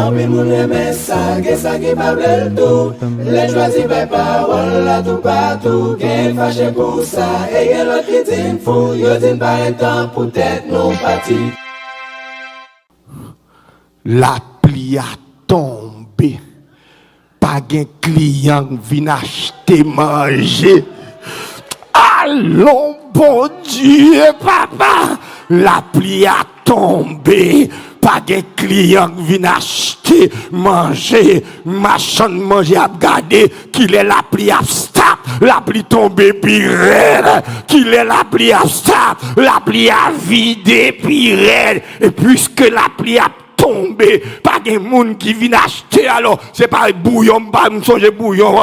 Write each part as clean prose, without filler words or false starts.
En pile moun aime ça, que ça qui pas le tout. Les choisis par parole là tout partout. Qu'elle fâché pour ça, et y'en l'autre qui dit fou. Yo dit pas temps pour tête non parti. La pluie a tombé. Pas de client qui vient acheter manger. Allons, bon Dieu, papa. La pluie a tombé. Pas de client qui vient acheter manger. Machin manger à garder. Qu'il est la pluie à stop. La pluie tombée pire. Qu'il est la pluie à stop. La pluie à vider pire. Et puisque la pluie a tombé, pas de monde qui vient acheter alors, c'est pas bouillon, pas m'songe bouillon,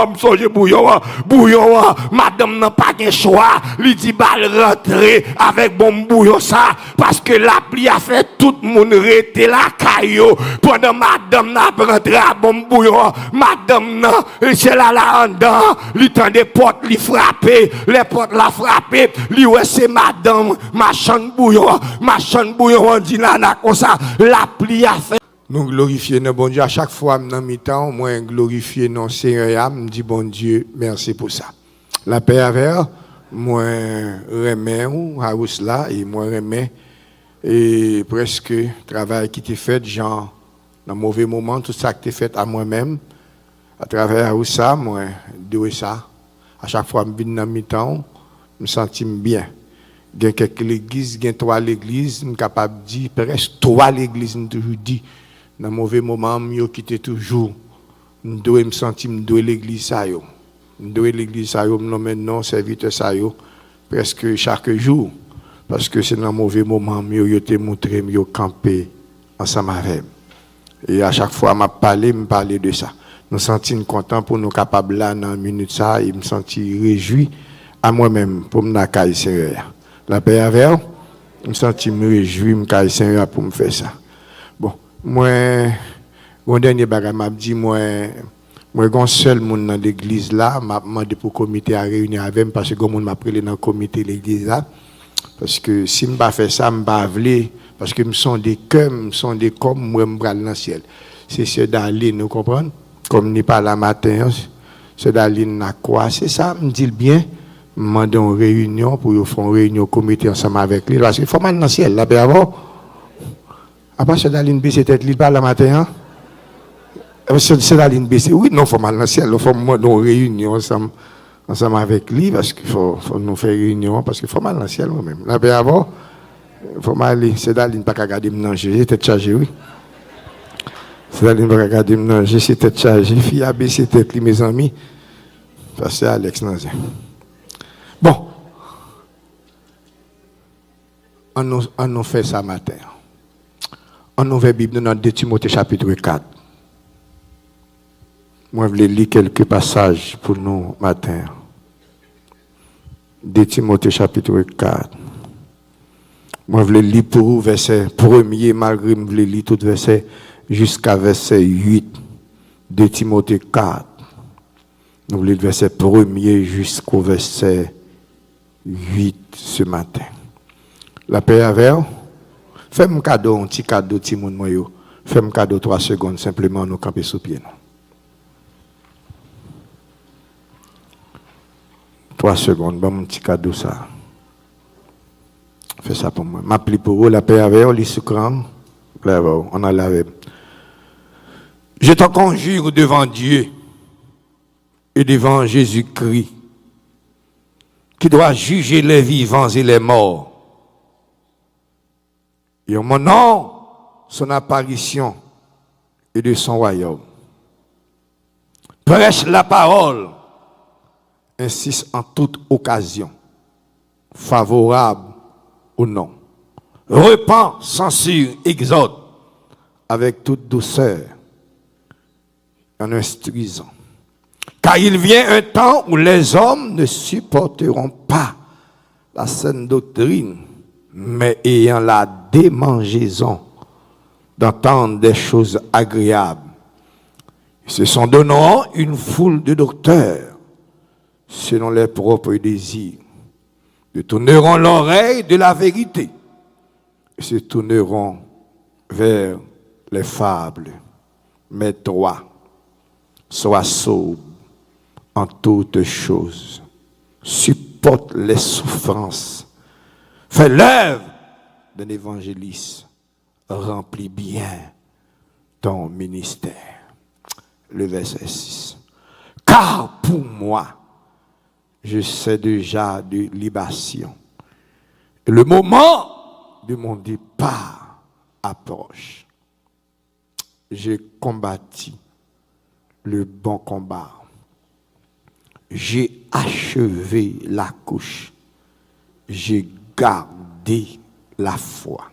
madame n'a pas de choix, lui dit bal rentrer avec bon bouillon ça, parce que la pluie a fait tout le monde rester la caillou, pendant madame n'a pas rentré à bon bouillon, madame n'a, c'est là en dedans, lui tend des portes, lui frapper, les portes la frapper, lui ouais c'est madame, machin bouillon, on dit là, comme ça, la pluie a fait. Nous glorifions notre bon Dieu. À chaque fois, dans mi-temps, moi, glorifier notre Seigneur, je dis bon Dieu, merci pour ça. La paix avec moi, remets à là, et moi, remets, et presque travail qui t'est fait, genre, dans un mauvais moment, tout ça qui t'est fait à moi-même, à travers ça, moi, de ça. À chaque fois, je viens dans mi-temps, je me sens bien. Il y a quelques églises, il y a 3 églises, je suis capable de dire, presque 3 églises, je toujours dit, dans un mauvais moment, je quitte toujours. Je dois me sentir, je dois l'église, je dois l'église, je dois maintenant serviteur, presque chaque jour. Parce que c'est dans un mauvais moment, je te montré, je campé ensemble avec. Et à chaque fois, je me parle de ça. Nous sentons contents pour nous capables là, dans une minute, ça, et me sentir réjoui à moi-même pour me accueillir, Seigneur. La paix avec vous, je me sens me réjouir, je me Seigneur pour me faire ça. Bon, moi, mon dernier bagage m'a dit, moi, un seul monde dans l'église là, m'a demandé pour le comité à réunir avec moi, parce que mon monde m'a pris dans le comité de l'église là. Parce que si je ne fais pas ça, je ne vais pas vouloir, parce que je sont des cœurs, je sont des corps, moi, je me dans le ciel. C'est ce d'aller, nous comprenons? Comme n'est pas la matin, c'est d'aller dans quoi? C'est ça, me dit bien. Demande une réunion pour faire une réunion comité ensemble avec lui. Parce qu'il faut mal dans le ciel, là, avant. Après, c'est d'aller baisser tête, il parle le matin. C'est d'aller baisser. Oui, non, il faut mal dans le ciel. Il faut une réunion ensemble avec lui, parce qu'il faut nous faire une réunion, parce qu'il faut mal dans le ciel, moi-même. Là, avant, il faut mal aller. C'est d'aller pas regarder me manger, j'ai tête chargée, oui. C'est d'aller pas regarder me manger, c'est tête chargée. Fille a baissé tête, mes amis. Parce que c'est Alex Nazé. Bon, on nous fait ça matin. On nous fait Bible dans 2 Timothée chapitre 4. Moi, je vais lire quelques passages pour nous matin. 2 Timothée chapitre 4. Moi, je vais lire pour vous verset 1er, malgré que je vais lire tout verset jusqu'à verset 8. 2 Timothée 4. Nous voulons lire verset 1er jusqu'au verset 8 ce matin. La paix avec vous. Fais-moi un cadeau, un petit cadeau, petit monde moyo. Fais-moi un cadeau 3 secondes, simplement nous camper sous pied. 3 secondes, bon, un petit cadeau ça. Fais ça pour moi. M'appelle pour vous, la paix avec vous, les sucrants. On a lavé. Je t'en conjure devant Dieu et devant Jésus-Christ, qui doit juger les vivants et les morts. Et en mon nom, son apparition et de son royaume. Prêche la parole, insiste en toute occasion, favorable ou non. Repent, censure, exhorte, avec toute douceur, en instruisant. Car il vient un temps où les hommes ne supporteront pas la saine doctrine, mais ayant la démangeaison d'entendre des choses agréables. Ils se sont donnant une foule de docteurs, selon leurs propres désirs, détourneront l'oreille de la vérité et se tourneront vers les fables. Mais toi, sois sobre en toutes choses. Supporte les souffrances. Fais l'œuvre d'un évangéliste. Remplis bien ton ministère. Le verset 6. Car pour moi, je sais déjà de libation. Et le moment de mon départ approche. J'ai combattu le bon combat. J'ai achevé la couche. J'ai gardé la foi.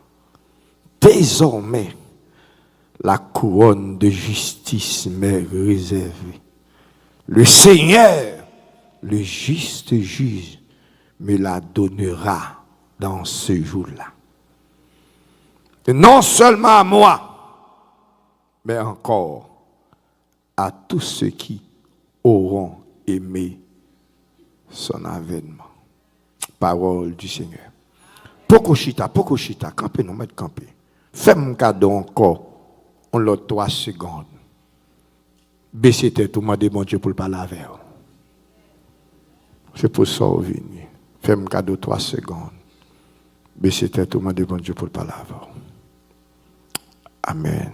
Désormais, la couronne de justice m'est réservée. Le Seigneur, le juste juge, me la donnera dans ce jour-là. Et non seulement à moi, mais encore à tous ceux qui auront aimé son avènement. Parole du Seigneur. Pokochita, campez, non, mettre camper. Fais-moi un cadeau encore, on l'a 3 secondes. Baissez tête, tout le monde bon Dieu pour le parler avec vous. C'est pour ça que vous venez. Fais-moi un cadeau 3 secondes. Baissez tête, tout le monde bon Dieu pour le parler avec vous. Amen.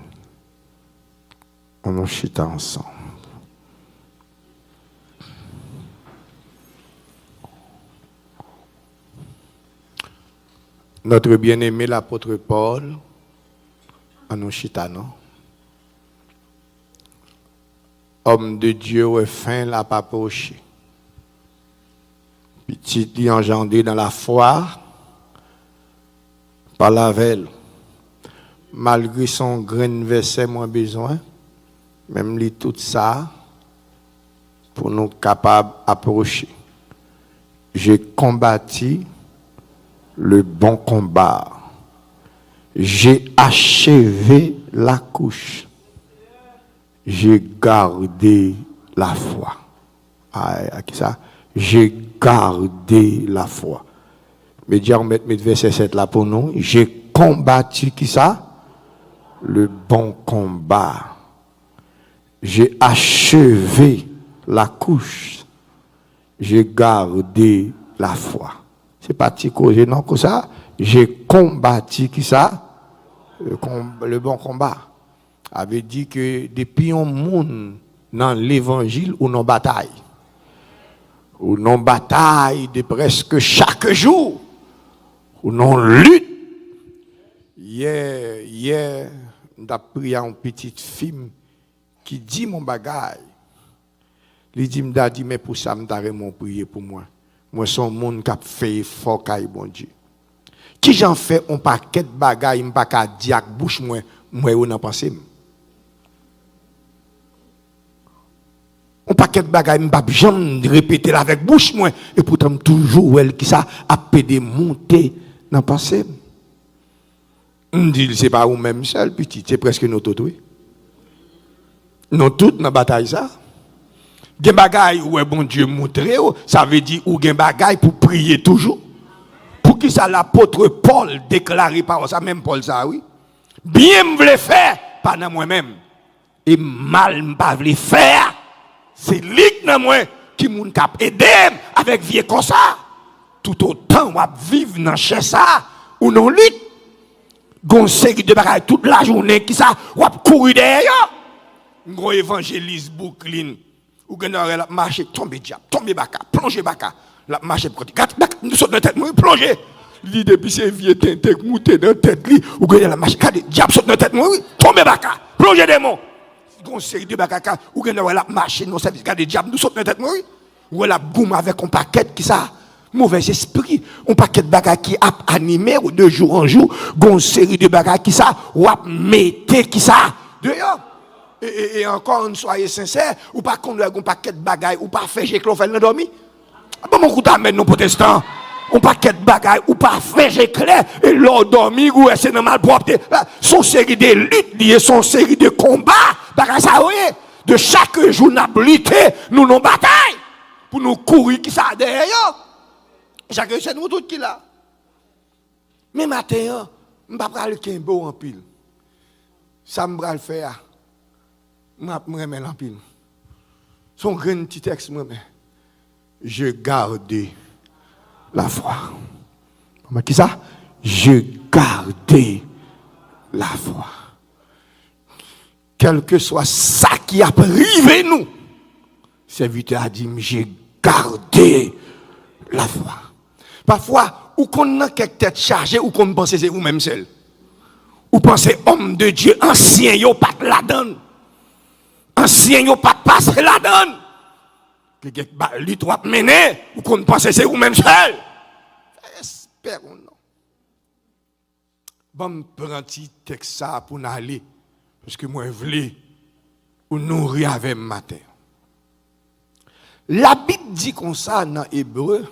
On nous chita ensemble. Notre bien-aimé l'apôtre Paul, en nous chita, non? Homme de Dieu, est fin, l'a pas poché. Petit dit engendré dans la foi, par la veille. Malgré son grain verset moins besoin, même lui tout ça, pour nous capables d'approcher. J'ai combattu le bon combat. J'ai achevé la couche. J'ai gardé la foi. À qui ça? J'ai gardé la foi. Mais dire on met verset 7 là pour nous. J'ai combattu qui ça? Le bon combat. J'ai achevé la couche. J'ai gardé la foi. C'est pas cause non comme ça. J'ai combattu qui ça? Le bon combat. Avait dit que depuis un monde dans l'évangile ou non bataille. Ou non bataille de presque chaque jour. Ou non lutte. Hier, on a pris une petite fille qui dit mon bagage. Il dit, mais pour ça, je vais prier pour moi. Moi, son monde qui a fait effort, bon Dieu. Qui j'en fais un paquet de bagages, je ne peux pas dire avec bouche, moi, on a pensé. Un paquet de bagages, je ne peux pas jamais répéter avec bouche, moi, et pourtant, toujours, elle qui ça a pédé monter dans la pensée. On dit, c'est pas vous-même seul, petit, c'est presque nous tous, oui. Nous tous dans la bataille, ça. Gen bagay ou bon Dieu montre, ça veut dire ou gen bagay pour prier toujours. Pour qui ça l'apôtre Paul déclaré par ça, même Paul ça, oui. Bien me voulait faire, pas dans moi-même. Et mal me pas voulait faire, c'est lui dans moi qui moun cap aider avec vie comme ça. Tout autant on va vivre dans chez ça ou non lutte. Gon série de bagay toute la journée qui ça ou courir derrière. Gros évangéliste Brooklyn. Ou gen la marché tomber diable, tomber baka, plonger baka, la marché côté. Nous sommes dans tête, nous plonger. Li depuis c'est vieux tente monter dans tête li, ou gen la marché kade diable saute dans tête moi, tomber baka, plonger démon. Gon série de baka ou gen la marché non service kade diable nous saute dans tête moi. Ou la boum avec un paquet qui ça mauvais esprit, un paquet de baka qui a animé ou de jour en jour, gon série de baka qui ça ou a metté qui ça dehors. Et encore, soyez sincères, ou pas qu'on a un paquet de bagailles, ou pas faire j'ai fait dormi. Bon, mon coup d'amène nos protestants, un paquet de bagailles, ou pas faire j'ai clair, et l'on dormi, ou c'est normal propre. Son série de luttes liées, son série de combats, bagaille ça, oui. De chaque jour, nous avons lutté, nous nous bataille, pour nous courir qui ça derrière. Chaque jour, c'est nous tous qui là. Mais matin, je ne vais pas le Kimbo en pile. Ça me va le faire. me remets l'empile. Son grand petit texte, moi, mais je gardais la foi. Qui ça? Je gardais la foi. Quel que soit ça qui a privé nous, serviteur a dit, j'ai gardé la foi. Parfois, ou qu'on a quelque tête chargée, ou qu'on pense c'est vous-même seul. Ou pensez homme de Dieu, ancien, yo pas la donne. Ancien, yo pas passer la donne. Que lui trop mené, ou qu'on pense c'est vous-même seul. Espérons non. Bon, prends un petit texte ça pour nous aller. Parce que moi, je voulais ou nourrir avec ma terre. La Bible dit comme ça dans Hébreu.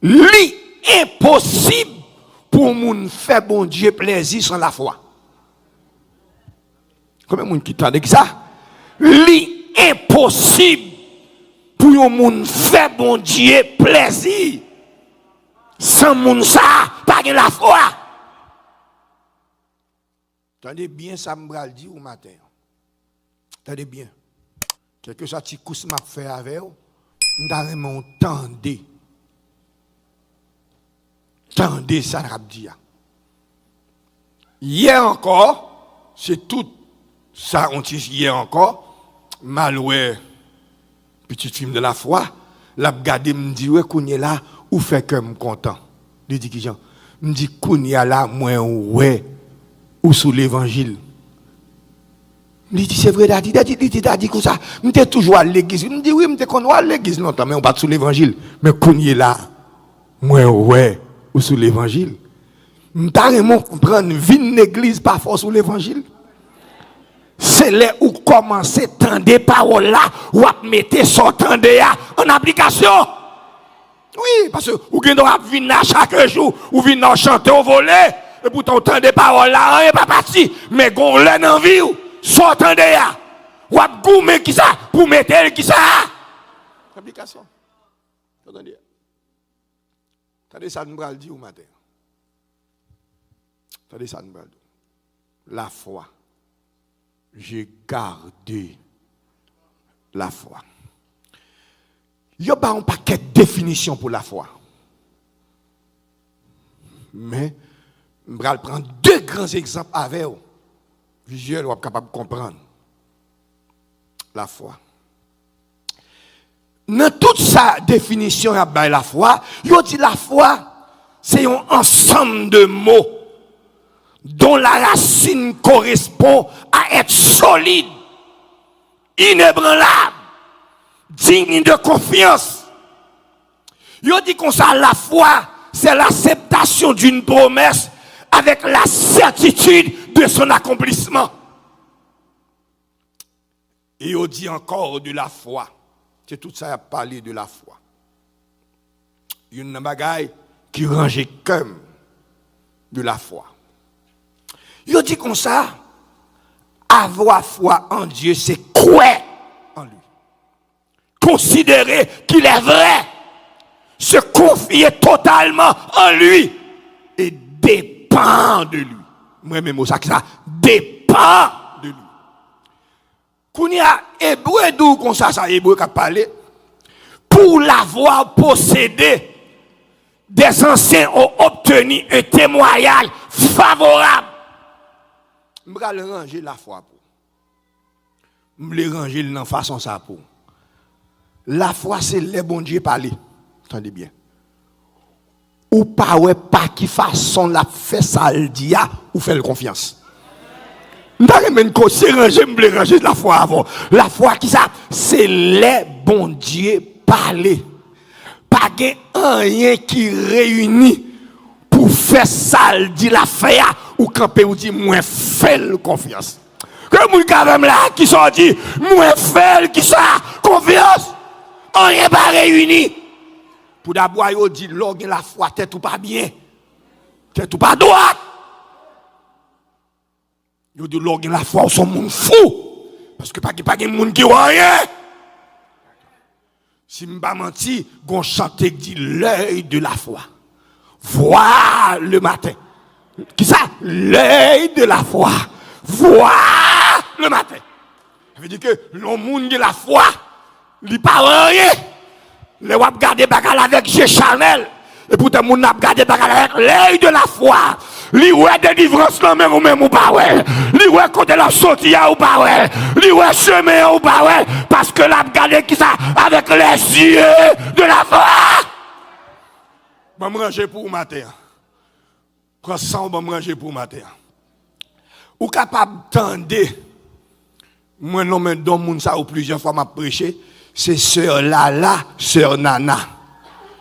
L'impossible pour moun faire bon Dieu plaisir sans la foi. Combien de monde qui t'a dit ça? L'impossible pour moun faire bon Dieu plaisir sans moun ça, pas de la foi. Attendez bien ça me dit au matin. Attendez bien. Quelque chose qui cousse m'a fait avec vous, m'dare tendez. Tendez ça rap dit. Hier encore, c'est tout ça on dit hier encore, maloué petit film de la foi, l'a regardé me dit ouais qu'on est là ou fait que me content. Il dit qui Jean, me dit qu'on est là moi ouais ou sous l'évangile. Il dit c'est vrai daddy comme ça, m'était toujours à l'église. Il me dit oui, m'était qu'on à l'église longtemps mais on pas sous l'évangile. Mais qu'on est là moi ouais ou sous l'évangile. M'ta vraiment prendre vine l'église pas force sous l'évangile. C'est là où commencer tendre des paroles là ou à mettre son tendre en application. Oui, parce que vous doit venir chaque jour ou venir chanter au volet et pourtant tendre des paroles là rien pas parti mais gon l'en envie son tendre ou à goumer qui ça pour mettre qui ça application. Attendez. Attendez ça nous va dire au matin. Attendez ça nous va dire. La foi. J'ai gardé la foi. Il y a pas un paquet de définitions pour la foi. Mais, je vais prendre deux grands exemples avec vous. Visuel, vous êtes capable de comprendre. La foi. Dans toute sa définition de la foi, il dit la foi, c'est un ensemble de mots dont la racine correspond à être solide, inébranlable, digne de confiance. Il dit comme ça, la foi, c'est l'acceptation d'une promesse avec la certitude de son accomplissement. Et il dit encore de la foi. C'est tout ça à parler de la foi. Il y a une bagaille qui range comme de la foi. Il dit comme ça, avoir foi en Dieu, c'est croire en lui. Considérer qu'il est vrai. Se confier totalement en lui. Et dépend de lui. Moi-même, ça dépend de lui. Quand il y a hébreu d'où comme ça hébreu qui a parlé, pour l'avoir possédé, des anciens ont obtenu un témoignage favorable. Je vais ranger la foi pour. Je vais ranger dans façon ça pour. La foi c'est les bon Dieu parler. Attendez bien. Ou pas ouais pas qui façon la fait ça le dia ou fait confiance. M'ta même ko c'est ranger me ranger la foi avant. La foi qui ça c'est les bon Dieu parler. Pas rien qui réunit pour faire ça le dit la fait ou camper ou dit moins fait confiance. Que moun ka même là qui sont dit moins fait qui ça confiance. Rien pas réuni. Pour d'abord yo dit log la foi tête ou pas bien. Tête ou pas droite. Yo dit log la foi son monde fou parce que pas monde qui rien. Si m'pa menti, gon chanter dit l'œil de la foi. Voir le matin. Qui ça? L'œil de la foi. Voir matin. Ça veut dire que le monde de la foi, il pas rien. Les wap garder bagal avec G Chanel. Et pourtant, moun n'a gardé bagal avec l'œil de la foi. Li ouais délivrance là même ou même ou pas ouais. Li ouais côté la sortie ou pas ouais. Li ouais chemin ou pas ouais. Parce que l'a gardé qui ça avec les yeux de la foi. Bon manger pour matin. Prends ça bon manger pour matin. Ou capable tendre. Moi non mais dans moun ça ou plusieurs fois m'a prêché, c'est sœur Lala, sœur Nana.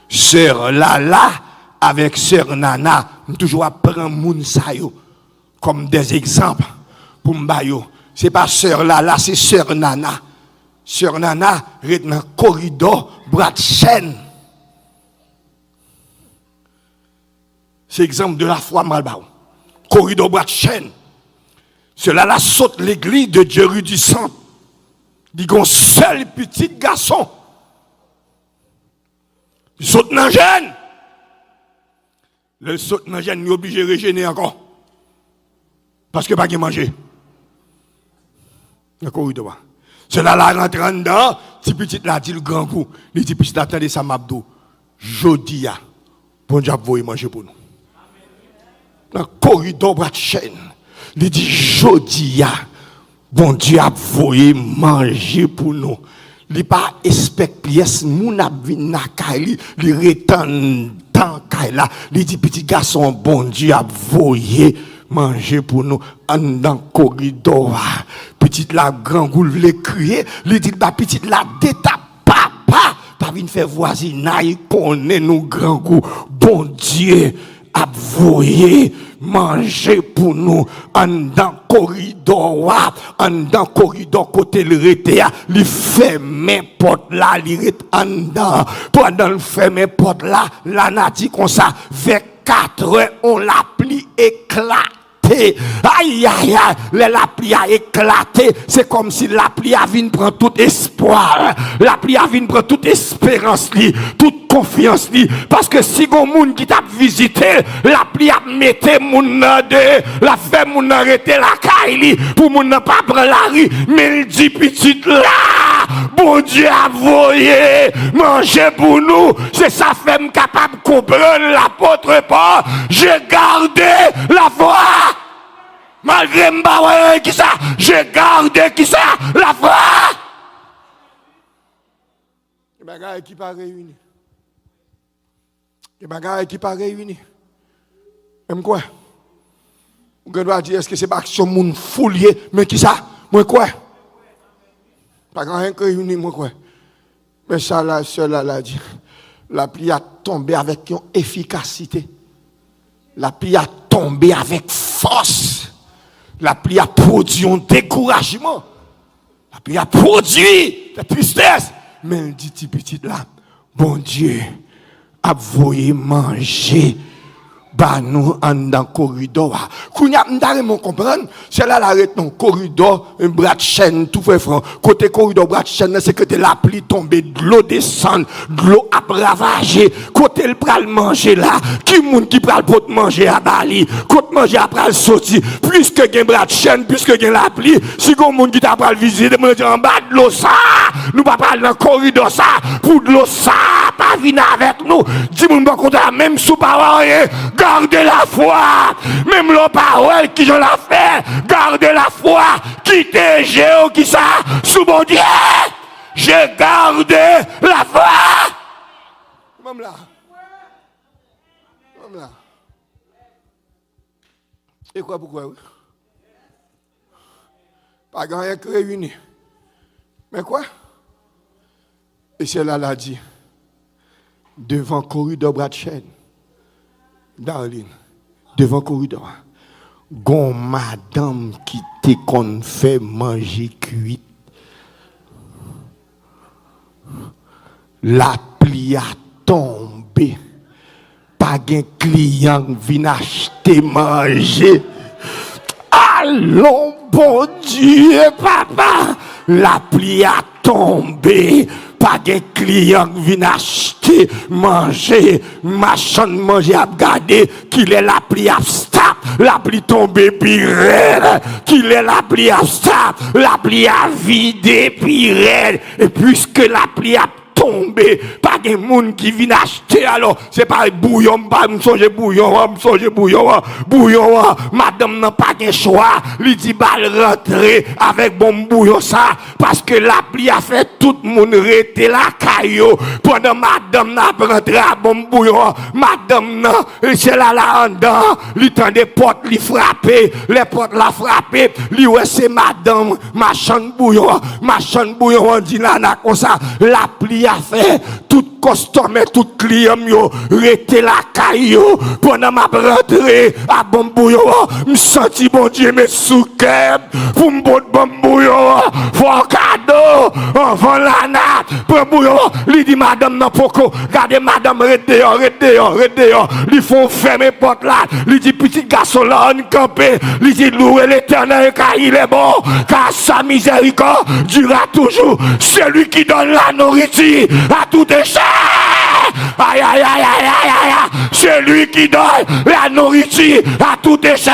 Sœur Lala avec sœur Nana, toujours prendre moun sa yo comme des exemples pour m'bayo. C'est pas sœur Lala, c'est sœur Nana. Sœur Nana est dans corridor bras de chaîne. C'est exemple de la foi malbao. Corridor bras de chaîne. Cela la saute l'église de Jérusalem du Centre. Il y a un seul petit garçon. Il saute dans le jeune. Le saute dans le jeune, il est obligé de régénérer encore. Parce que pas de manger. Le corridor. Cela la rentre dedans. Si petit la dit le grand coup. Il dit petit attendez ça m'abdou. Jodia. Bon Dieu vous manger pour nous. Dans le corridor bras de chaîne. Il dit, Jodia, bon Dieu a voulu manger pour nous. Il pas expect pièce, moun a vinn na kay li retan dans kay la. Il dit, petit garçon, bon Dieu a voulu manger pour nous. En dans corridor, petit la grand goul vle crier, il dit, bah petit la déta papa, pas vinn faire voisinage, connaît nous grand goul, bon Dieu a voulu manger pour nous en dans corridor côté le rete li ferme porte là li rete en dedans pendant le ferme porte là la nati comme ça vers 4 heures on la pli éclate. Aïe aïe aïe, la pluie a éclaté, c'est comme si la pluie a venu prendre tout espoir, la pluie a venu prendre toute espérance, toute confiance, parce que si gon moun qui t'a visité, la pluie a mette moun de, la fait moun arrêter la caille, pour moun pas prendre la rue, mais il dit petit là, bon Dieu a voyé, manger pour nous, c'est ça fait me capable de comprendre l'apôtre Paul, j'ai gardé la foi. Malgré m'baoué qui ça, j'ai gardé qui ça, la foi. Les bagages qui pas réunis. Les bagages qui pas réunis. Même quoi? Vous doit dire, est-ce que c'est pas action moun foulier, mais qui ça? Moi quoi? Pas rien que réuni, moi quoi? Mais ça là, cela là dit, la pluie a tombé avec une efficacité. La pluie a tombé avec force. La pluie a produit un découragement. La pluie a produit la tristesse. Mais elle dit, petit là, bon Dieu, a voulu manger. Bah nous en dans corridor. Kounya m'dare mon comprendre, c'est là l'arrête non corridor, un bras de chaîne tout fait franc. Côté corridor bras de chaîne c'est que de la pluie tomber, de l'eau descend, de l'eau a ravager. Côté le pral manger là, qui moun qui pral pot manger à Bali, côté manger à pral sortir, puisque gen bras de chaîne, puisque gen la pluie, si gon moun qui t'a pral visiter, me dire en bas de l'eau ça, nous pas parler dans corridor ça, pour de l'eau ça pas venir avec nous. Dis moun pas content même sous parole rien. Gardez la foi, même le parole qui je l'a fait, gardez la foi, quittez Géo qui ça, sous mon Dieu, j'ai gardé la foi. Même là. Et quoi pourquoi? Pas grand que réuni. Mais quoi? Et c'est là l'a dit, devant corridor bras de chaîne. Darling, devant le corridor, gon madame qui te kon fait manger cuit. La pluie a tombé. Pas un client vient acheter manger. Allons, bon Dieu, papa. La pluie a tombé. pas de client qui vient acheter, manger, machin manger à garder, qu'il est la pli abstap, la pli tomber pirel, qu'il est la pli abstap, la pli à vider pirel, et puisque la pli a tombé, pas de monde qui vient acheter, alors c'est pas bouillon, pas m'songe bouillon, madame n'a pas de choix, lui dit bal rentrer avec bon bouillon ça, parce que la pluie a fait tout le monde rester la caillou, pendant madame n'a pas rentré à bon bouillon, madame n'a, c'est là en dedans, lui tend des portes, lui frapper, les portes la frapper, lui ouais c'est madame, machin bouillon, on dit là, comme ça, la pluie a fait tout costume et tout client yo rete la caillou pendant ma rentrée à bon bouillon me senti bon Dieu me souquet pour me bon bouillon faut cadeau enfant la natte pour bouillon lui dit madame non poko regardez madame rete dehors lui font fermer porte là lui dit petit garçon là on campé lui dit louer l'éternel car il est bon car sa miséricorde durera toujours celui qui donne la nourriture à tout déchet. Aïe, aïe, aïe, aïe, aïe, aïe, c'est lui qui donne la nourriture à tout déchet,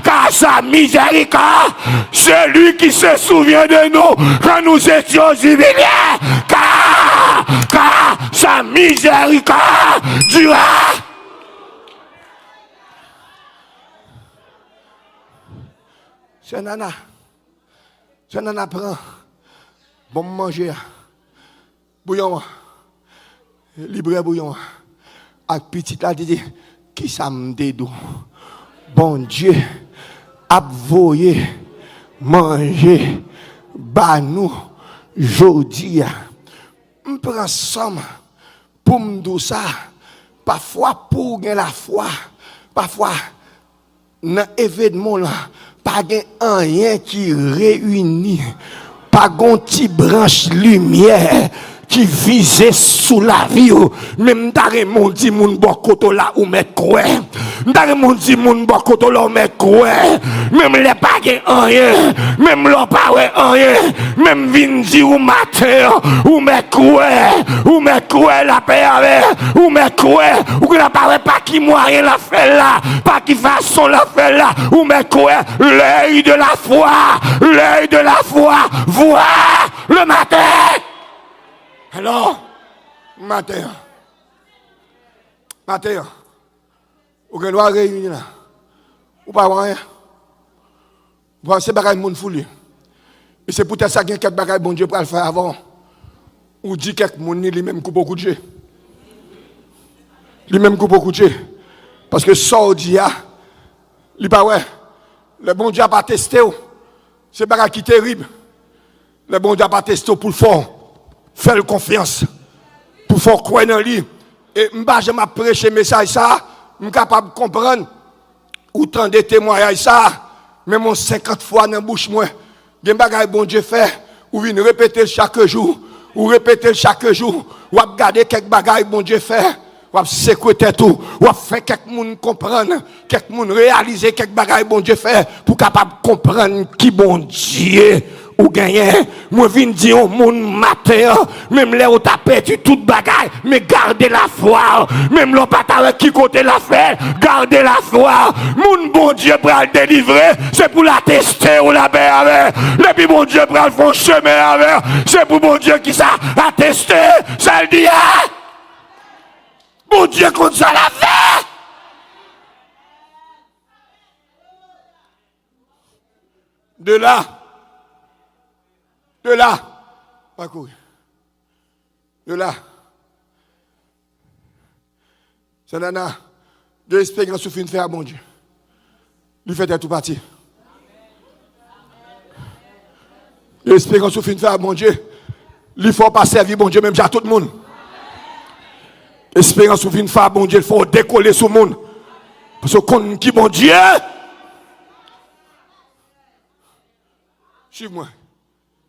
car sa miséricorde, c'est lui qui se souvient de nous quand nous étions humiliés, car sa miséricorde durera. C'est nana prend bon manger. Bouillon, libre bouillon, avec petit là, dit, qui ça me dédou? Bon Dieu, a voyé, manger, bah nous, jodi, on prend somme pour me dire ça, parfois pour gagner la foi, parfois, dans l'événement là, pas rien qui réunit, pas une petite branche lumière, qui visait sous la vie, même t'as mon dit mon bokoto là ou met quoi, t'as mon dit mon bokoto là ou met quoi, même les pas rien, même l'on pas rien, même vindi ou matin, ou met quoi la paix avec, ou met quoi, ou que la pas qui moyen la fait là, pas qui façon la fait là, ou met quoi, l'œil de la foi, voit le matin. Alors, matin, vous avez droit réunir là. Ou pas rien. Vous pensez que c'est monde foulé. Et c'est peut-être ça qu'il y a quelques bagages bon Dieu pour le faire avant. Ou dit quelques monde lui-même coupe beaucoup de jeu. Lui-même coupe beaucoup de jeu. Parce que ça, on dit, il pas ouais. Le bon Dieu n'a pas testé. C'est bagage qui est terrible. Le bon Dieu n'a pas testé pour le fort. Faire confiance pour faire croire dans lui. Et je m'a prêché message ça, je suis capable de comprendre autant de témoignages ça, même 50 fois dans la bouche moi. Des bagages bon Dieu fait, ou vient répéter chaque jour, ou regarder quelques bagages bon Dieu fait, ou sécurité tout, ou faire quelques monde comprendre, quelques monde réaliser quelques bagages bon Dieu fait pour capable comprendre qui bon Dieu ou gagner, moi viens dire au monde matin, même là où t'as perdu toute bagaille, mais gardez la foi, même là pas avec qui côté la fait, gardez la foi, mon bon Dieu pour le délivrer, c'est pour la tester ou la paix avec, et puis bon Dieu pour le faire chemin avec, c'est pour bon Dieu qui ça a testé, ça le dit, bon Dieu contre ça la fait. De là, pas courir. De là, c'est nana, de l'espérance souffre une faire à bon Dieu. Lui fait tout parti. L'espérance souffre une faire à bon Dieu. Lui faut pas servir bon Dieu, même à tout le monde. L'espérance souffre une faire à bon Dieu, il faut décoller sur le monde. Parce qu'on qui bon Dieu. Suive-moi.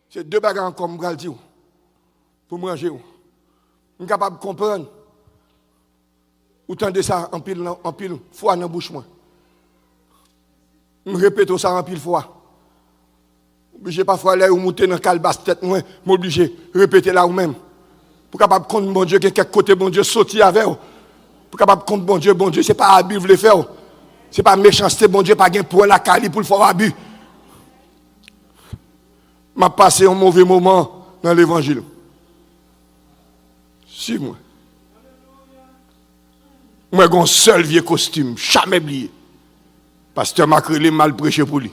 C'est deux bagages comme je dis pour manger. Je suis capable de comprendre. Autant de ça en pile fois dans la bouche. Je répète ça en pile fois. Obligé parfois là où monter dans le calebasse tête, moi, m'obligé répéter là ou même. Pour capable compte bon Dieu, quelque côté bon Dieu sorti avec vous. Pour capable compte bon Dieu, c'est pas abus le faire. C'est pas méchanceté, bon Dieu, pas gain pour la cali pour le faire abus. M'a passé un mauvais moment dans l'évangile. Suive-moi. Moi, j'ai un seul vieux costume, jamais oublié. Pasteur Macrélé mal prêché pour lui.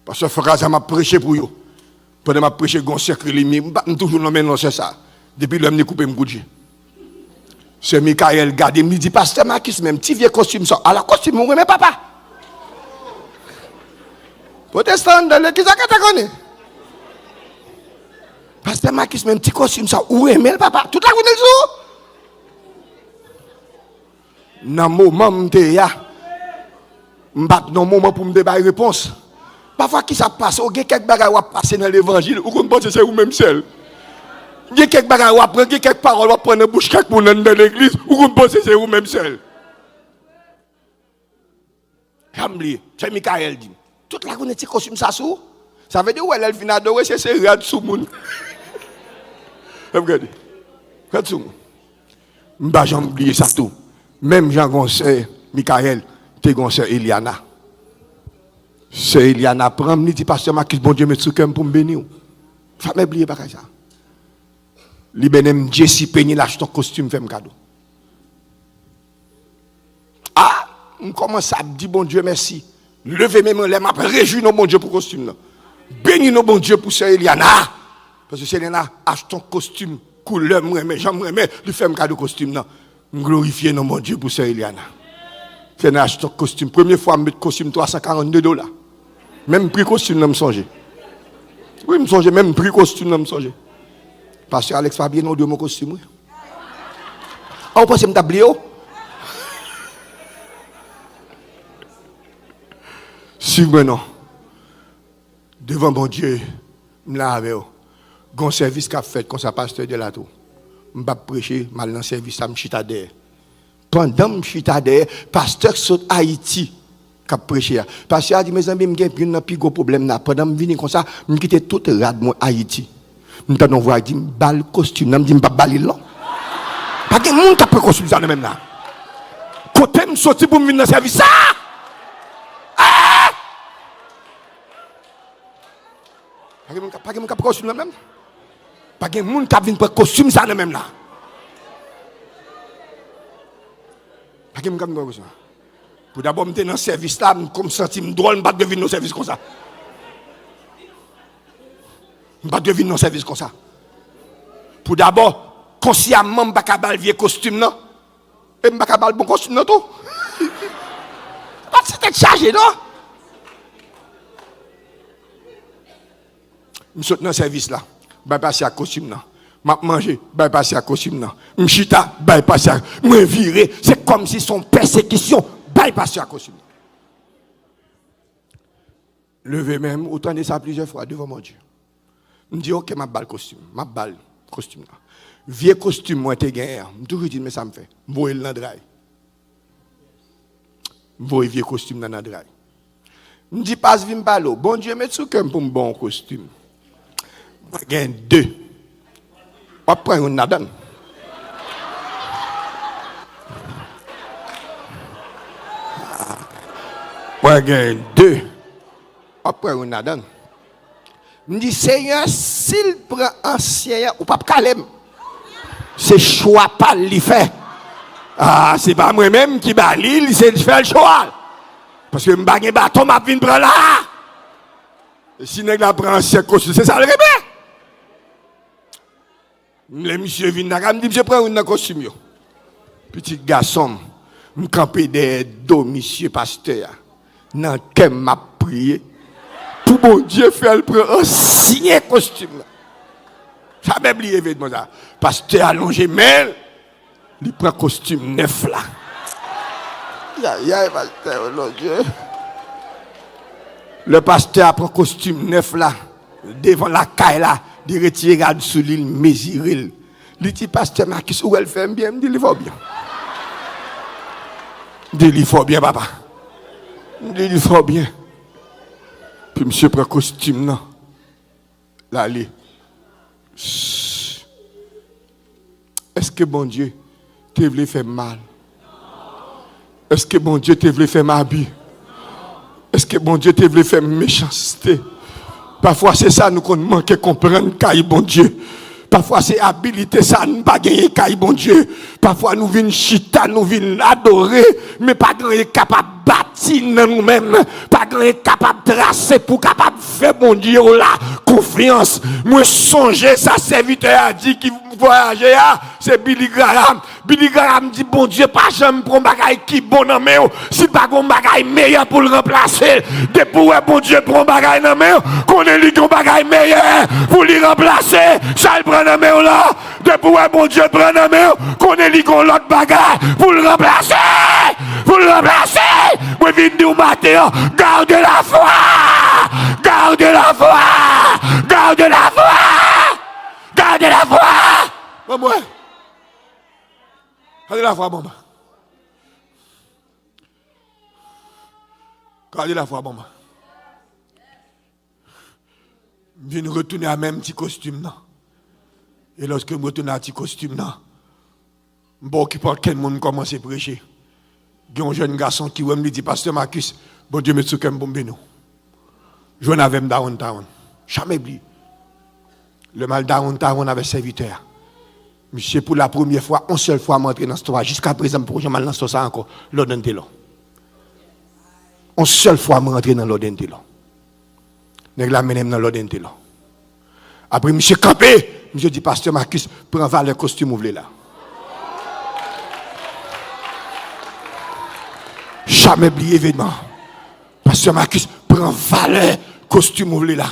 Pasteur Frasa m'a prêché pour lui. Pendant m'a prêché, j'ai un cercle, je toujours non c'est ça. Depuis l'homme, j'ai coupé mon budget. C'est Michael Gade, il me dit, Pasteur Marcus, même petit vieux costume, ça. À la costume, on remet papa. Protestant, dans l'église, ça connaît. Pasteur Marcus, même petit costume, ça. Où remet le papa? Tout la connaît le jour. Dans le moment, je suis dans le moment pour me débattre réponse. Parfois, qui ça passe? Il y a quelques bagages qui passent dans l'évangile, ou qu'on pense que c'est vous-même seul. Il y a quelques bagages qui prennent, il y a quelques paroles qui prennent dans la bouche quelques personnes dans l'église, ou qu'on pense que c'est vous-même seul. Jamli, c'est Michael dit. Toute la connaît costume ça sous. Ça veut dire où elle vient adorer, c'est rad sous moun. Regardez. Regardez sous moun. M'ba j'en oublié ça tout. Même Jean Gonçalves, Michael, t'es Gonçalves Eliana. C'est Eliana prend, me dit pasteur Marcus, bon Dieu, met sous cœur pour me bénir. Faut m'oublier pas ça. Li benem Jesse Peigny lâche ton costume, fait un cadeau. Ah, on commence à dire bon Dieu merci. Levez mes mains, m'a réjoui nos bon Dieu pour costume là. Bénis nos bon Dieu pour sœur Eliana. Parce que c'est Eliana achète ton costume couleur mais j'aimerais mais lui fait un cadeau costume là. Glorifier nos bon Dieu pour sœur Eliana. C'est achète ton costume. Première fois mettre costume $342. Même prix costume là me songe. Oui, me songe même prix costume là me songe. Pasteur Alex Fabien non de mon costume. Oui. Ah, vous pensez me tablier? Si maintenant, devant mon Dieu, je l'ai avec vous. Un service qu'a fait comme ça, pasteur de la tour. Je ne vais pas prêcher, mal dans le service, je suis derrière. Pendant que je suis derrière, pasteur saute Haïti, qui a prêché. Pasteur a dit, mes amis, je n'ai pas de problème. Pendant que je viens comme ça, je quitte tout le rad de Haïti. Je me dis, je me bal costume, je me dis, je ne pas là. Pas de monde qui a pris costume ça même là. Côté je sorti pour venir dans le service, ça! Pas de monde qui a pris costume même. Pas de monde qui a venir prendre costume ça même là. Pas de monde qui a pris costume. Pour d'abord, je suis dans le service là, comme senti drôle, je ne vais pas venir dans le service comme ça. Je ne vais pas venir dans le service comme ça. Pour d'abord, consciemment, je ne vais pas venir vieux costume non. Et je ne vais pas venir bon costume non tout. Pas de c'était chargé non. Je suis dans le service là. Je vais passer à costume là. Je vais manger, je vais passer à costume là. Je suis chita, je vais passer à je vais virer. C'est comme si son persécution, je vais passer à costume. Levez même, autant de ça plusieurs fois devant mon Dieu. Je me dis, ok, ma balle costume là. Vieux costume, moi, t'es gagné. Je me toujours dit, mais ça me fait. Je vais le drive. Je vais vieux costume dans le drive. Je me dis, passe, viens me bon Dieu, mets sous cœur pour un bon costume. Je gagne 2. On prend une nadane. Je gagne 2. On prend une nadane. Je me dis, Seigneur, s'il prend ancien, ou pas calme. C'est choix pas l'y fait. Ah, c'est pas moi-même qui bat l'île, c'est de faire le choix. Parce que je ne bâton, je viens prendre là. Et si je prends ancien costume, c'est ça le rébé. Le monsieur vient là, me dit, je prends un costume. Petit garçon, je me campe des dos, monsieur pasteur. Dans lequel m'a prié. Pour mon Dieu, faire le prendre ancien costume. Ça m'a oublié évidemment ça. Pasteur allongé, mais il prend costume neuf là. Ya, pasteur, oh Dieu. Le pasteur prend costume neuf là, devant la caille là, il retire sous l'île, mesuril. Il dit, pasteur Marcus, où elle fait bien? Il dit, il faut bien. Il dit, il faut bien, papa. Il dit, il faut bien. Puis monsieur prend costume là. Là, allez. Est-ce que bon Dieu te voulait faire mal? Est-ce que bon Dieu te voulait faire mal? Est-ce que bon Dieu te voulait faire méchanceté? Parfois c'est ça nous qu'on manque comprendre car bon Dieu. Parfois c'est habilité ça nous pas gagner car bon Dieu. Parfois nous venons chita, nous venons adorer, mais pas capable bâtir nous-mêmes, pas capable tracer pour capable faire bon Dieu là confiance. Moi songer ça serviteur a dit qu'il voyager c'est Billy Graham. Billy Graham dit bon Dieu pas jamais prendre bagaille qui bon dans main si pas gon bagaille meilleur pour le remplacer. Depuis bon Dieu prend bagaille dans main, qu'on ait lui gon bagaille meilleur pour le remplacer. Ça il prend dans main là. Depuis bon Dieu prend dans main, qu'on ait lui gon l'autre bagaille pour le remplacer. Pour le remplacer. Moi viens dire au matin, garde la foi. Garde la foi. Garde la foi. Garde la foi. Maman. Gardez la foi, maman. Gardez la foi, maman. Je viens retourner à même petit costume. Non? Et lorsque je retourne à petit costume, non? Bon, qui parle quel monde commence à prêcher. Il y a un jeune garçon qui me dit, Pasteur Marcus, bon Dieu, me souhaite un bon bénou. Je n'ai pas downtown. Jamais oublié. Le mal downtown avec serviteur. Monsieur, pour la première fois, une seule fois, m'entrer dans ce toit. Jusqu'à présent, pour je mal dans ce ça encore, l'ordre de l'eau. Une seule fois, m'entrer dans l'ordre de l'eau. Nèg la menem dans l'ordre de l'eau. Après, monsieur campé, monsieur dit, Pasteur Marcus, prends valeur costume ouvlé là. Jamais oublié événement. Pasteur Marcus, prends valeur costume ouvlé là.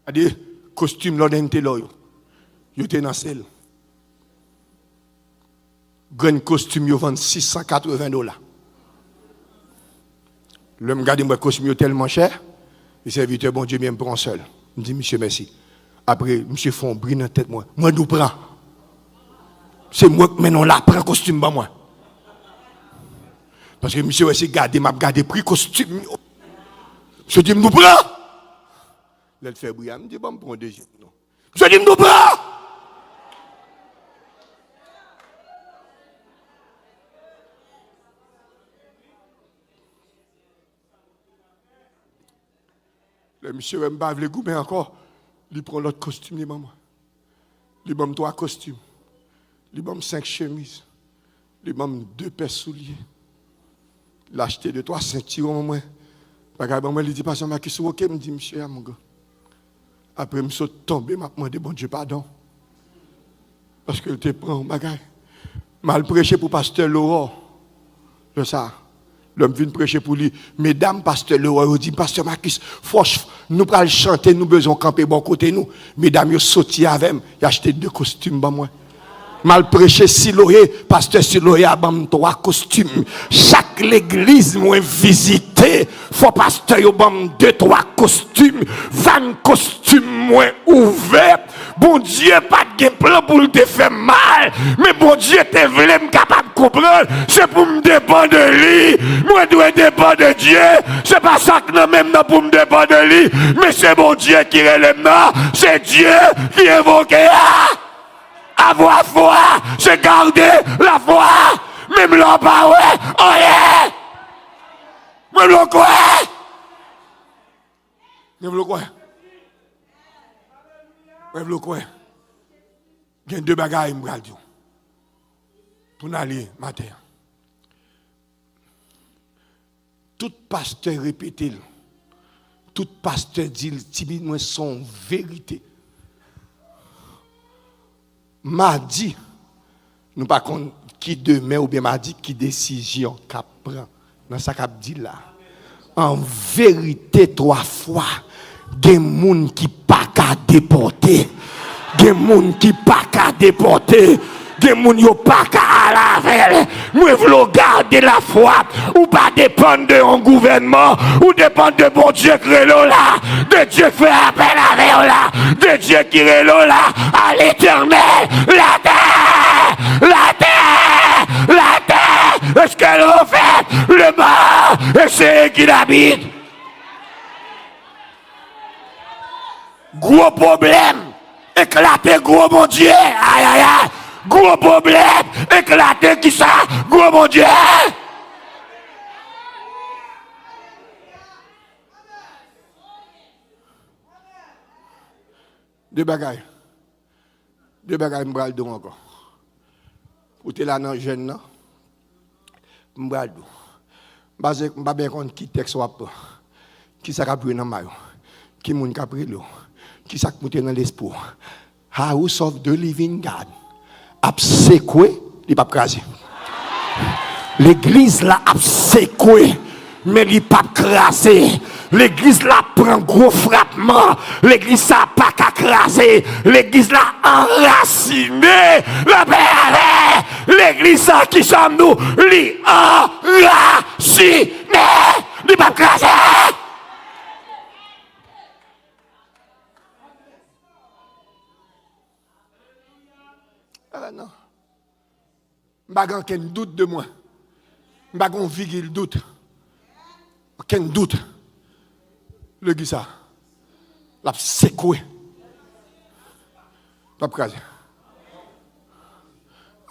C'est-à-dire, costume l'ordre de l'eau. Yo te dans celle. Grand costume yo vend $680. Le me garde moi costume yo tellement cher, le serviteur bon Dieu me prend seul. Me dit monsieur merci. Après monsieur font bris dans tête moi. Moi nous prend. C'est moi qui maintenant là prend costume ba moi. Parce que monsieur aussi garder m'a garder prix costume. Je dis nous prend. Là il fait bris, me dit bon prend deuxième non. Je dis nous prend. Le monsieur ne pas le goût, mais encore, il prend l'autre costume, les mamans. Il prend 3 costumes. Il prend 5 chemises. Il prend 2 paires de souliers. Il a acheté 2-3 ceintures, maman. Il dit, Pasteur Marcus, ok, me dit, monsieur, mon gars. Après, je suis tombé, je m'a demandé, bon Dieu, pardon. Parce que je prends, bagaille. Mal prêché pour Pasteur Laurent. C'est ça. L'homme vient prêcher pour lui. Mesdames, Pasteur Laurent, dit, Pasteur Marcus, nous allons chanter, nous besoin camper bon côté nous. Mesdames, ils sorti avec moi. Ils acheté 2 costumes, moi. Mal prêché Siloé, Pasteur Siloé a 3 costumes. Chaque l'église moi visité, faut pasteur yo 2-3 costumes, 20 costumes moins ouverts. Bon Dieu pas de plan pour te faire mal, mais bon Dieu te voulait me capable de comprendre, c'est pour me dépendre de lui. Moi dois dépendre de Dieu, c'est pas ça que même pour me dépendre de lui, mais c'est bon Dieu qui relève là, c'est Dieu qui évoque. Avoir foi, c'est garder la foi. Même là, pas ouais, oh yeah. Même là, quoi. Même là, quoi. Même là, quoi. Il y a 2 bagages, je vais dire. Pour aller matin. Tout pasteur répète, tout pasteur dit, timidement son vérité. Mardi, nous pas qui demain ou bien mardi qui décision qu'a prend dans ça qu'a dit là. En vérité 3 fois, des gens qui pas qu'à déporter, des gens qui pas qu'à déporter, des gens qui pas qu'à laver. Moi voulons garder la foi ou pas dépendre de un gouvernement ou dépendre de bon Dieu qui est là, de Dieu qui fait appel à là, de Dieu qui est là, à l'éternel, la terre, la terre, la terre, est-ce qu'elle a fait le mal et c'est qui l'habite? Gros problème, Éclaté, gros mon Dieu. Aïe, aïe, aïe. Gros problème. Éclaté, qui ça? Gros mon Dieu. Deux bagailles. Deux bagailles, je vais le encore. Pour te là dans le jeune, je vais le je ne sais pas bien qui texte ou qui ça a pris dans le maillot, qui moun a pris l'eau, qui ça a monté dans l'espoir. House of the Living God. Abséqué, il pas crasé. L'église là abséqué, mais il pas crasé. L'église là prend gros frappement. L'église ça pas qu'à craser. L'église là enraciné. Le père, l'église ça qui sommes nous, li enraciné. Il pas craser. Ah non. Je n'ai pas aucun doute de moi. Je n'ai pas virgule doute. Aucun doute. Le gars ça. La secoué. Pas craser.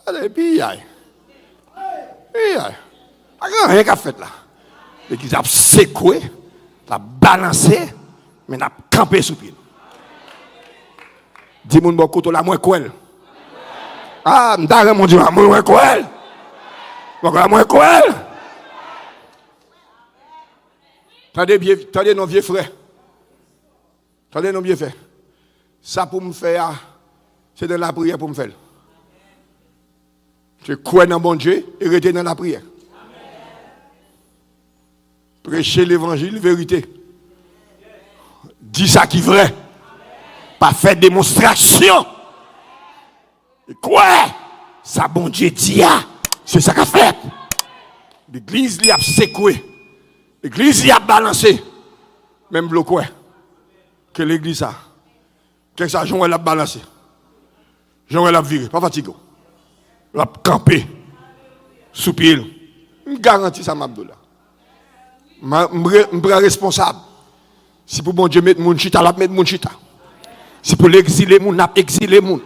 Allez, puis aïe. Aïe. Rien qu'à fait là. Le gars ça secoué, la balancé, mais n'a campé sous pied. Dis-moi bon côté la moins quoi. Ah, m'dare mon Dieu, moi quoi. Moi quoi. Attendez, nos vieux frères. Attendez, nos vieux frères. Ça pour me faire, c'est dans la prière pour me faire. Je crois dans bon Dieu et rester dans la prière. Prêcher l'évangile, vérité. Dis ça qui est vrai. Pas faire démonstration. Et quoi? Ça bon Dieu dit, c'est ça qu'a fait. L'église lui a secoué. L'église y a balancé. Même le quoi que l'église a. Qu'est-ce que ça, Jean a balancé. Jean a viré. Pas fatigué. Il a campé. Sous pied. Je garantis ça, Mabdoula. Je suis responsable. Si pour bon Dieu mettre mon chita, la mettre mon chita. Si pour l'exiler, mon n'a exilé mon.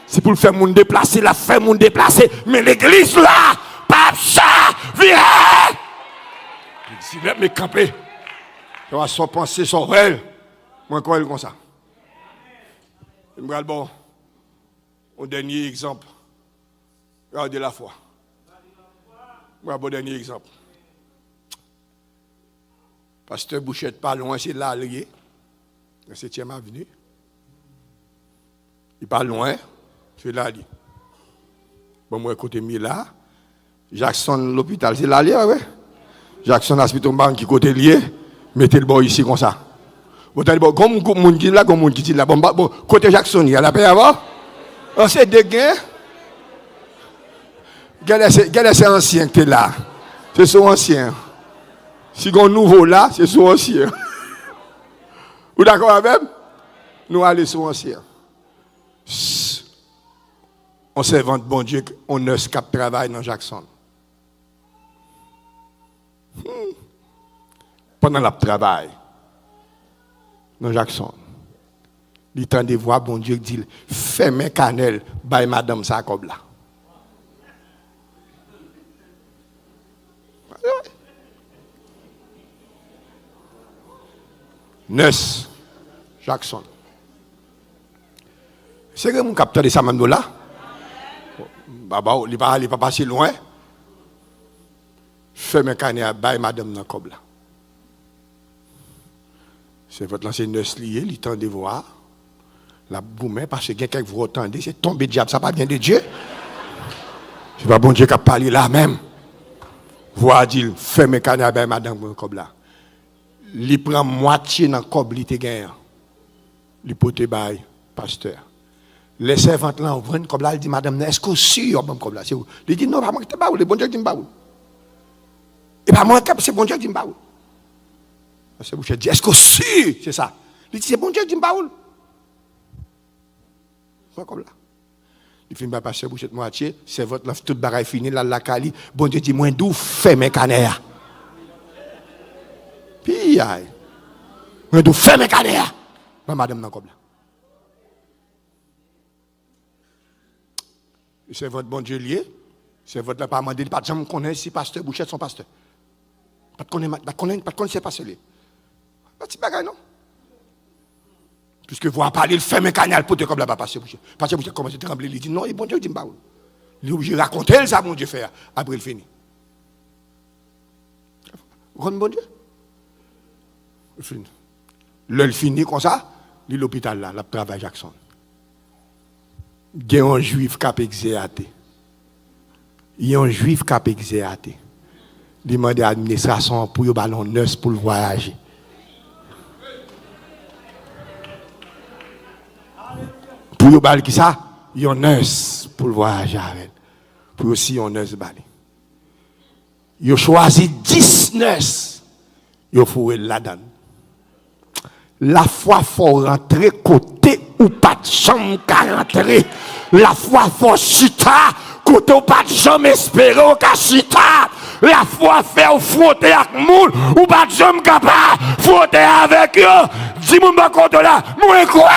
Si pour le faire mon déplacer, la faire mon déplacer. Mais l'église là, pas ça, viens. Si vous me camper, je vais sans penser, sans réel. Moi, quoi, comme ça. Je me regarde bon. Au dernier exemple. Regardez la foi. Voilà bon dernier exemple. Pasteur Bouchette, pas loin, c'est là, lié. La 7e avenue. Il pas loin, c'est là, lié. Bon, moi, côté Mila, Jackson, l'hôpital, c'est là, lié, ouais. Jackson Hospital qui côté lié, mettez le bon ici comme ça. Bon, comme monde qui là, comme monde qui dit là, bon, côté Jackson, il y a la paix avant. On sait des gains. Quel est ancien que là? C'est son ancien. Si on nouveau là, c'est son ancien. Vous d'accord avec? Nous allons sur ancien. On s'invente bon Dieu, on a ce cap travail dans Jackson. Pendant le travail, dans Jackson, il tend de voir bon Dieu dit fais mes canels, by madame ça comme là. Nurse Jackson. C'est que mon capteur de Samando là. Baba, il ne pas passer loin. Fais mes canels, by madame dans comme là. C'est votre l'ancien nurse lié, il tend de voir. La boumée, parce que quelqu'un que vous entendez, c'est tomber diable, ça pas bien de Dieu. C'est pas bon Dieu qui a parlé là même. Voir dire, fais mes canets avec madame comme là. Il prend moitié dans le cob, il te gagne. Il pote bail, pasteur. Les servantes là, on prend comme là, il dit, madame, est-ce que sûr, comme là, c'est où? Il dit, non, pas moi qui te baoule, le bon Dieu qui me baoule. Et pas moi, c'est bon Dieu qui me baoule. C'est Boucher dit, est-ce que sûr, c'est ça? Il dit, c'est bon Dieu qui me baoule. Comme là. Il fait, pasteur Boucher de moitié, c'est votre love, toute bagaille finie, là, la cali. Bon Dieu dit, moi, d'où fait mes canets? Puis, moi, d'où fait mes canets? Madame, non, comme là. C'est votre bon Dieu lié. C'est votre là, pas demandé, pas de jamais connaître si pasteur Bouchette son pasteur. Pas de connaître c'est pasteur. Pas de bagaille, non? Puisque vous parlez, il fait un canal pour te comme là-bas, pasteur Bouchette. Pasteur Bouchette commence à trembler, il dit non, et bon Dieu, il dit pas. Il est obligé de raconter ça, bon Dieu, faire. Après, il finit. Bon Dieu? Il finit. Le finit comme ça, il est l'hôpital là, le travail Jackson. Il y a un juif qui a exéaté. Il y a un juif qui a exéaté. Il demande à l'administration pour le ballon neuf pour le voyager. Pour le ballon qui ça? Il y a un neuf pour le voyager avec. Pour aussi un neuf ballon. Il a choisi 10 neufs. Il a fourré là-dedans. La foi faut rentrer côté ou pas de chambre qu'à rentrer. La foi faut chita côté ou pas de chambre espérer ou qu'à chita. La foi fait ou frotter avec moun ou pas de chambre capable frotter avec eux. Dis moun ba côté là, moi quoi?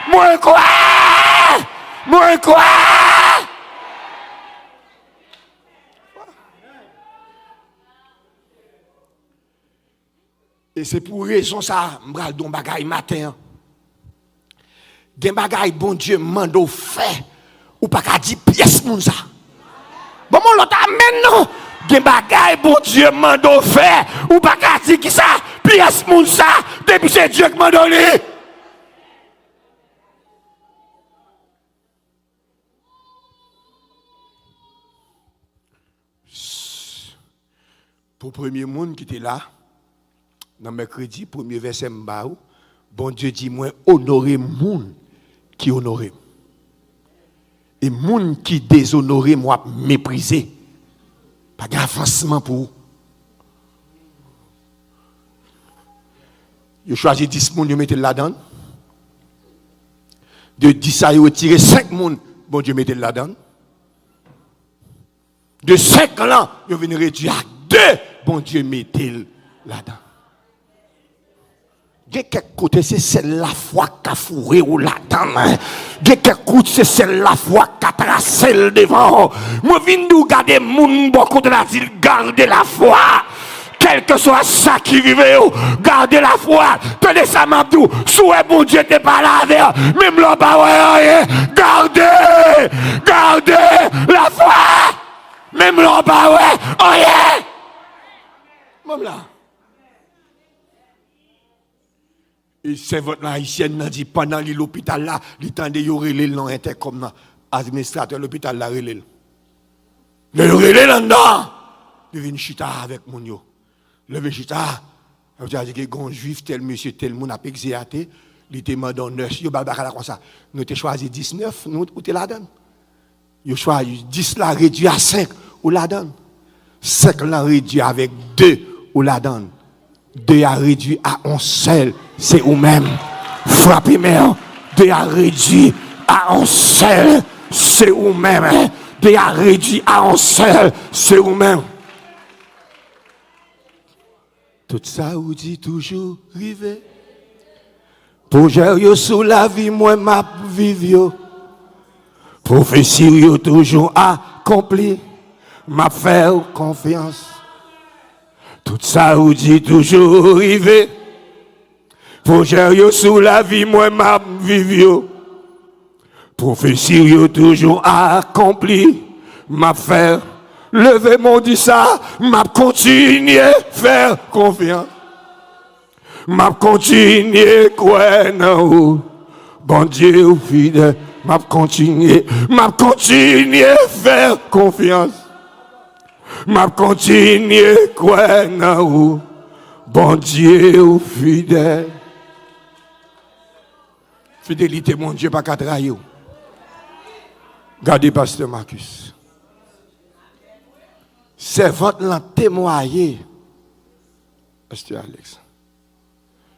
Moi quoi? Moi quoi? Et c'est pour raison ça, m'bral don bagay matin. Gen bagay bon Dieu mando fait ou pas ka di pièce moun ça. Bon mon l'autre amen non. Gen bagay bon Dieu mando fait ou pas ka di qui ça pièce moun ça depuis c'est Dieu qui m'a donné. Pour premier monde qui était là dans mercredi, premier verset m'baou, bon Dieu dit moi honorer moun qui honoré. Et moun qui déshonoré moi méprisé. Pas d'avancement pour. Yo choisi 10 moun, yo mette là-dedans. De 10 ça yo retiré 5 moun, bon Dieu mette là-dedans. De 5 là, yo venu réduire à 2, bon Dieu mette là-dedans. De quel côté c'est celle la foi qui a fourré ou là-dedans. De quel côté c'est celle la foi qui a tracé le devant. Moi, je viens de regarder moun beaucoup de la ville, gardez la foi. Quel que soit ça qui arrive, gardez la foi. Tenez ça, Mabdou. Souhait bon Dieu t'es pas là avec. Même là-bas, gardez la foi. Même là-bas, ouais. Même là. Et c'est votre haïtienne qui dit pendant l'hôpital là, il tendait y aurait le nom intercom administrateur l'hôpital là relé. Le relé là-dedans. Il vient chita avec mon yo. Le chita, il dit que gon juif tel monsieur tel moun a exéaté, il te demande 9, yo babaka comme ça. Nous t'ai choisi 19, nous ou t'es là-dedans. Yo choisi 10 là réduit à 5 ou là-dedans. 5 là réduit avec 2 ou là-dedans. 2 a réduit à 11 seul, c'est vous-même. Frappez mère, 2 a réduit à 11 seul, c'est vous-même. 2 a réduit à 11 seul, c'est vous-même. Tout ça vous dit toujours rivé. Pour gérer sous la vie, moi m'a vivre. Prophétie toujours accompli, m'a faire confiance. Tout ça vous dit toujours rivé. Pour gérer sous la vie, moi m'a vivre. Prophétie toujours accompli, m'a faire lever mon dit ça, m'a continuer faire confiance. M'a continuer quoi non. Bon Dieu fidèle, m'a continuer faire confiance. M'a continuer quoi non. Bon Dieu fidèle. Fidélité mon Dieu pas qu'à trahir. Gardez pasteur Marcus. C'est votre l'en témoigner. Pasteur Alex.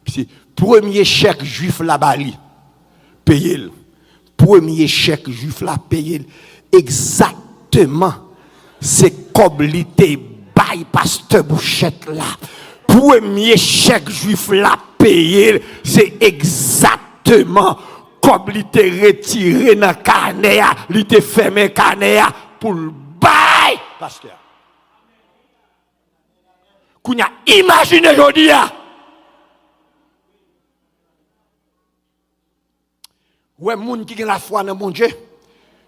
Puis premier chèque juif là-bas, payez-le. Premier chèque juif là, payez-le. Exactement. C'est comme l'ité bail pasteur Bouchette là. Premier chèque juif là, payez-le. C'est exactement comme il te retiré dans carnet, il te fermé carnet pour le bail, pasteur. Qu'on a imaginé aujourd'hui. Ouais, moun qui a la foi dans mon Dieu,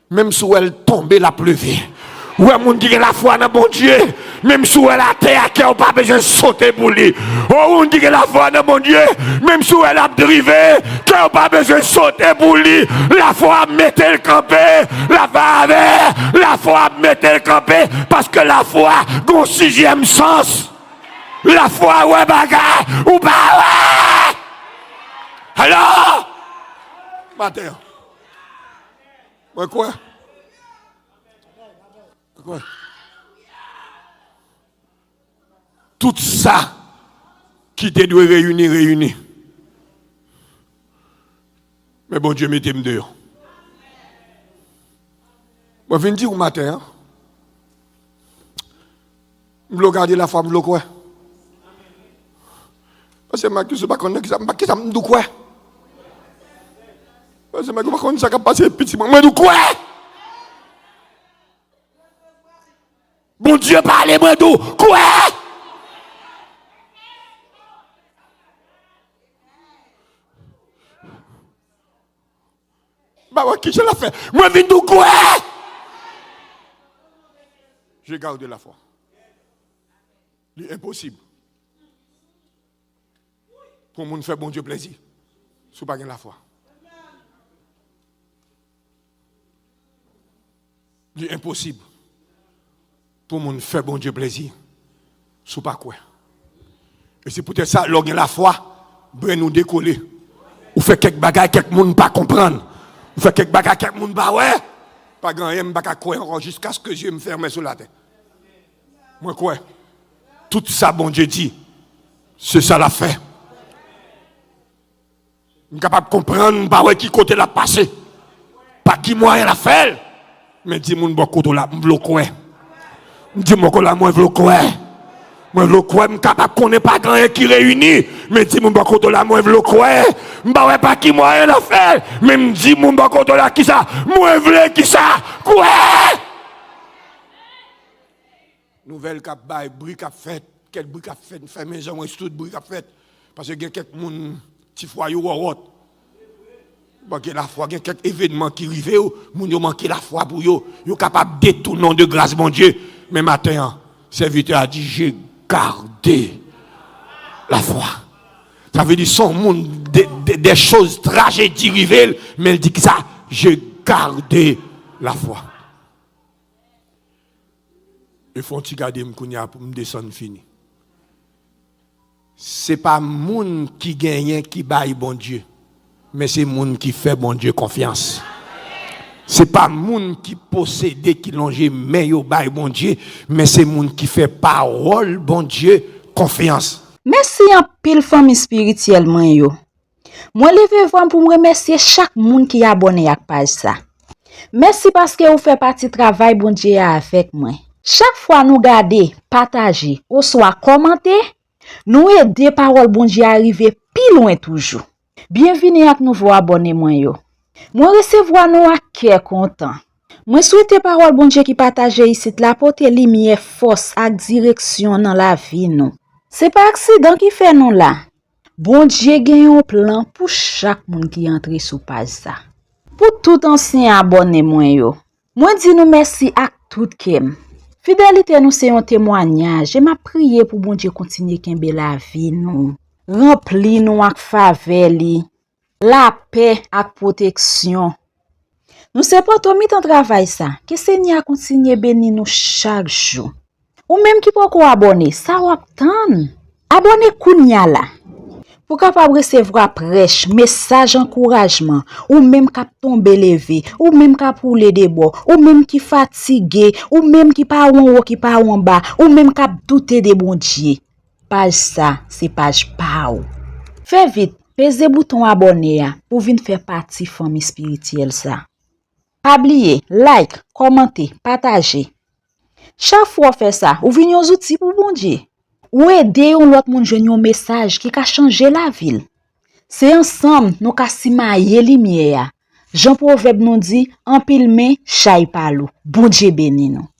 même si elle tombe la pleuve. Ouais, moun qui a la foi dans mon Dieu, même si elle a terre, qui n'a pas besoin de sauter pour lui. Oh, moun qui a la foi dans mon Dieu, même si elle a drivé, qui n'a pas besoin de sauter pour lui. La foi mettez le campé, la foi mettez le campé, parce que la foi a un sixième sens. La foi, ouais, bagarre, ou pas, ouais. Alors, matin. Ouais, quoi? Quoi? Tout ça qui te doit réunir. Mais bon Dieu, mettez-moi dehors. Moi, je viens dire au matin, je vais regarder la femme, je vais quoi? Parce que je ne sais pas qui ça me dit quoi? Parce que je ne sais pas comment ça va passer petit moment. Mais quoi? Bon Dieu, parlez-moi d'où? Quoi? Bah ouais, qui je l'ai fait? Moi, je viens d'où quoi? J'ai gardé la foi. C'est impossible. Pour monde faire bon Dieu plaisir. Si pas la foi. C'est impossible. Pour monde faire bon Dieu plaisir. Si pas quoi. Et c'est peut-être ça, lorsque la foi, ben nous décoller. Ou fait quelques bagages, quelques monde pas comprendre. Ou fait quelques bagages, quelques monde pas ouais. Pas grand même pas croire encore jusqu'à ce que Dieu me ferme sur la tête. Moi quoi? Tout ça, bon Dieu dit, c'est ça la fait. Je suis capable de comprendre pas ouais qui côté la passé. Pas qui moyen la fait. Mais dis-moi bon côté la bloqué. Dis-moi que la moi bloqué. Moi bloqué, je suis capable de connaître pas grand qui réunit. Mais dis-moi bon côté la moi bloqué. Bah ouais pas qui moyen la fait. Même dis-moi bon côté la qui ça. Moi vle qui ça. Quoi? Nouvelle cap bail, bruit cap fait, quel bruit cap fait, fait maison, tout bruit cap fait. Parce que il y a quelques moun petit foyer ou autre. Bon, il y a la foi, il y a quelques événements qui arrivent, moun yo manqué la foi pour yo, yo capable de tout nom de grâce mon Dieu. Mais matin, serviteur a dit j'ai gardé la foi. Ça veut dire son monde des choses tragédies arrivent, mais il dit que ça j'ai gardé la foi. Il faut que tu gardes pour me descendre fini. Ce n'est pas moun qui gagne qui baille bon Dieu, mais c'est moun qui fait bon Dieu confiance. Ce n'est pas moun qui possède, qui longe mais yo baille bon Dieu, mais c'est moun qui fait parole bon Dieu confiance. Merci en pile famille spirituellement yo. Moi levé vraiment pour me remercier chaque moun qui abonné à page ça. Merci parce que vous faites partie travail bon Dieu avec moi. Chaque fois nous garder, partager ou soit commenter, nous aider parole bon Dieu arriver plus loin toujours. Bienvenue à nouveau abonné moi yo. Moi recevoir nous à cœur content. Moi souhaite parole bon Dieu qui partage ici la porter lumière force à direction dans la vie nous. C'est pas accident qui fait nous là. Bon Dieu gagne un plan pour chaque monde qui entre sous page ça. Pour tout ancien abonné moi yo. Moi dis nous merci à tout kem. Fidélité nous c'est un témoignage. Je m'a prié pour bon Dieu continuer kembe la vie nous. Rempli nous ak faveur li. La paix ak protection. Nous c'est pas tout mi-temps travail ça. Que Seigneur continue béni nous chaque jour. Ou même qui pas ko abonner, ça wap tan. Abonner kounya la. Pour capable recevoir prêche, message encouragement, ou même cap tomber levé, ou même cap rouler des bords, ou même qui fatigué, ou même qui pas en haut, qui pas en bas, ou même cap douter des bon Dieu. Page ça, c'est page pa ou. Fais vite, pesez bouton abonner pour venir faire partie famille spirituelle ça. Pas oublier, like, commenter, partager. Chaque fois fait ça, ou venez aux outils pour bon Dieu. Ou aider l'autre monde joindre un message qui a changé la ville. C'est ensemble nous ka simaye lumière. Jean Proverbe nous dit, en pile main, chay palou. Bon Dieu béni nous.